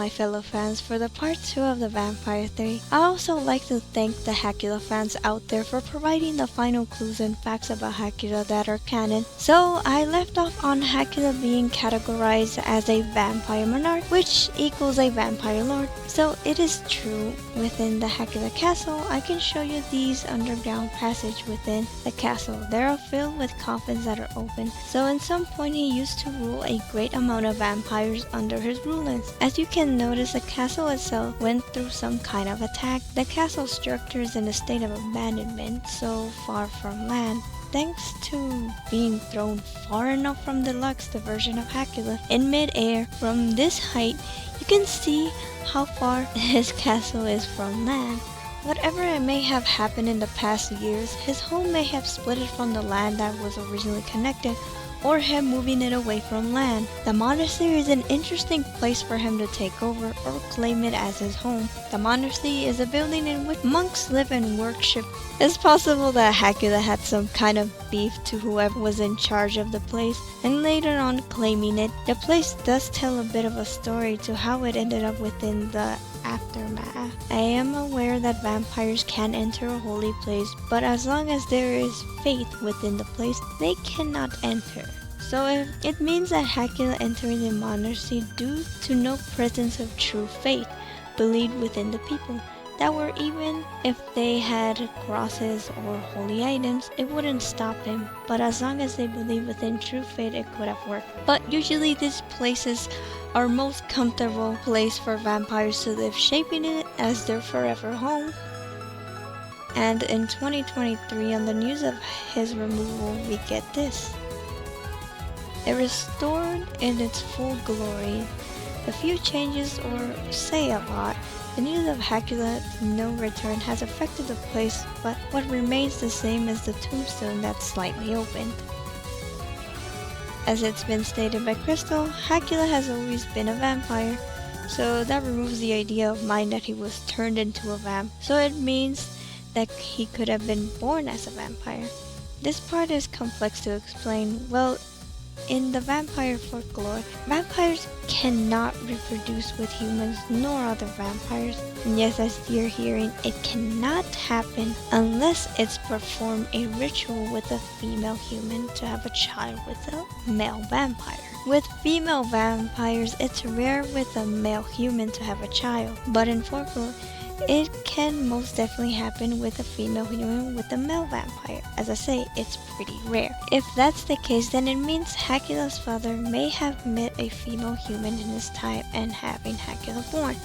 my fellow fans for the part 2 of the Vampire Theory. I also like to thank the Hackula fans out there for providing the final clues and facts about Hackula that are canon. So I left off on Hackula being categorized as a vampire monarch, which equals a vampire lord. So it is true, within the Hackula castle, I can show you these underground passage within the castle. They are filled with coffins that are open. So in some point he used to rule a great amount of vampires under his rulings. As you can notice, the castle itself went through some kind of attack. The castle structure is in a state of abandonment, so far from land. Thanks to being thrown far enough from Deluxe, the version of Hackula, in mid-air. From this height, you can see how far his castle is from land. Whatever it may have happened in the past years, his home may have split it from the land that was originally connected, or him moving it away from land. The monastery is an interesting place for him to take over or claim it as his home. The monastery is a building in which monks live and worship. It's possible that Hackula had some kind of beef to whoever was in charge of the place, and later on claiming it. The place does tell a bit of a story to how it ended up within the aftermath. I am aware that vampires can enter a holy place, but as long as there is faith within the place, they cannot enter. So it means that Hackula entering the monastery due to no presence of true faith believed within the people. That were even if they had crosses or holy items, it wouldn't stop him. But as long as they believe within true faith, it could have worked. But usually these places are most comfortable place for vampires to live, shaping it as their forever home. And in 2023, on the news of his removal, we get this. It restored in its full glory. A few changes, or say a lot. The news of Hackula's no return has affected the place, but what remains the same is the tombstone that's slightly opened. As it's been stated by Crystal, Hackula has always been a vampire, so that removes the idea of mine that he was turned into a vamp, so it means that he could have been born as a vampire. This part is complex to explain. Well, in the vampire folklore, vampires cannot reproduce with humans nor other vampires. And yes, as you're hearing, it cannot happen unless it's performed a ritual with a female human to have a child with a male vampire. With female vampires, it's rare with a male human to have a child, but in folklore, it can most definitely happen with a female human with a male vampire. As I say, it's pretty rare. If that's the case, then it means Hackula's father may have met a female human in his time and having Hackula born.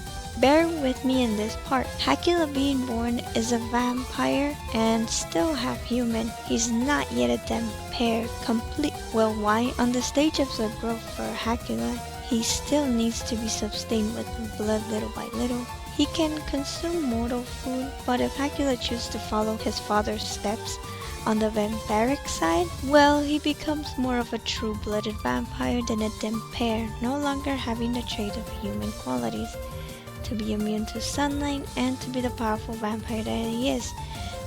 Bear with me in this part. Hackula being born is a vampire and still half human. He's not yet a vampire complete. Well, why? On the stage of the growth for Hackula, he still needs to be sustained with blood little by little. He can consume mortal food, but if Hackula chooses to follow his father's steps on the vampiric side, well, he becomes more of a true-blooded vampire than a vampire, no longer having the trait of human qualities, to be immune to sunlight and to be the powerful vampire that he is.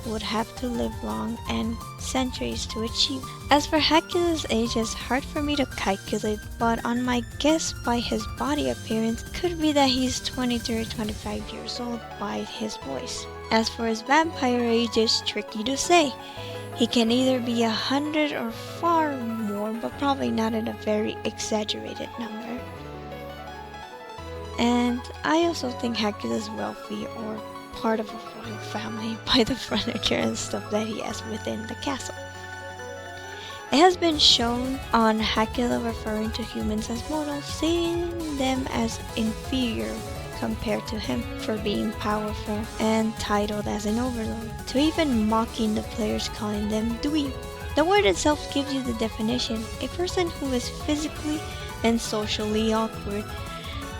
Would have to live long and centuries to achieve. As for Hackula's age, it's hard for me to calculate, but on my guess by his body appearance, could be that he's 23 or 25 years old by his voice. As for his vampire age, it's tricky to say. He can either be 100 or far more, but probably not in a very exaggerated number. And I also think Hackula's wealthy or part of a royal family by the furniture and stuff that he has within the castle. It has been shown on Hackula referring to humans as mortals, seeing them as inferior compared to him for being powerful and titled as an overlord, to even mocking the players, calling them dweeb. The word itself gives you the definition: a person who is physically and socially awkward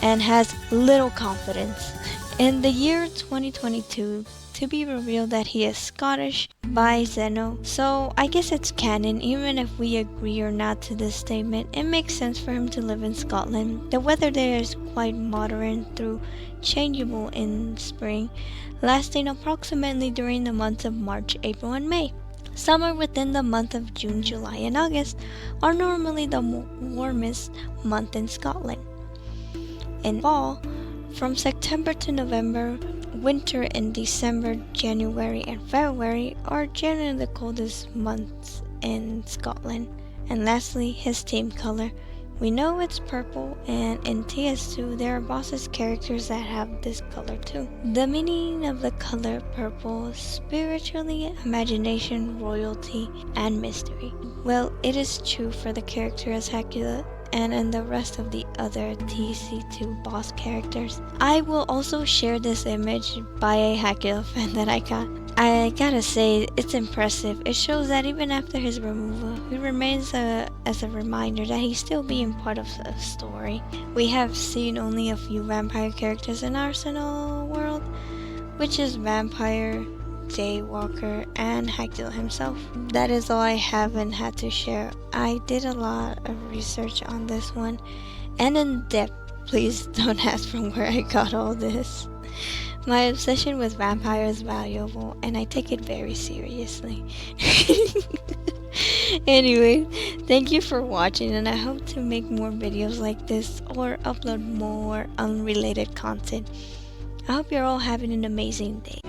and has little confidence. In the year 2022, to be revealed that he is Scottish by Zeno, so I guess it's canon. Even if we agree or not to this statement, it makes sense for him to live in Scotland. The weather there is quite moderate through changeable in spring, lasting approximately during the months of March, April, and May. Summer within the month of June, July, and August are normally the warmest month in Scotland. In fall, From September to November, winter in December, January, and February are generally the coldest months in Scotland. And lastly, his team color. We know it's purple, and in TS2 there are bosses characters that have this color too. The meaning of the color purple is spiritually, imagination, royalty, and mystery. Well, it is true for the character as Hackula and the rest of the other TC2 boss characters. I will also share this image by a Hackula fan that I got. I gotta say, it's impressive. It shows that even after his removal, he remains as a reminder that he's still being part of the story. We have seen only a few vampire characters in Arsenal world, which is Vampire, Daywalker, and Hackula himself. That is all I haven't had to share. I did a lot of research on this one, and in depth. Please don't ask from where I got all this. My obsession with vampires is valuable, and I take it very seriously. Anyway, thank you for watching, and I hope to make more videos like this or upload more unrelated content. I hope you're all having an amazing day.